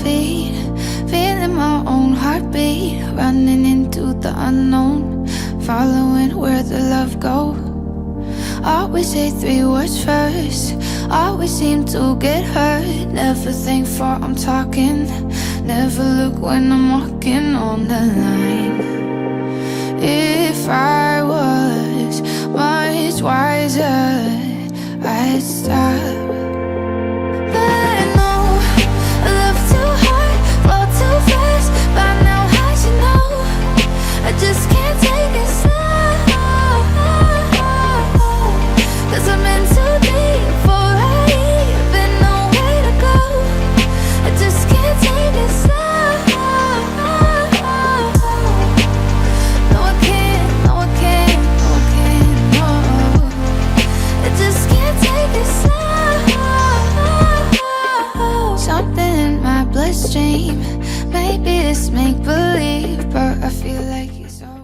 feet, feeling my own heartbeat, running into the unknown, following where the love goes. Always say 3 words first, always seem to get hurt. Never think before I'm talking, never look when I'm walking on the line. If I was much wiser, I'd stop. But I know I love too hard, fall too fast. By now I should know I just can't take it slow. 'Cause I'm in too deep before I even know where to go. I just can't take it slow. No I can't, no I can't, no I can't, no. I just can't take it slow. Something in my bloodstream, maybe it's make-believe, but I feel like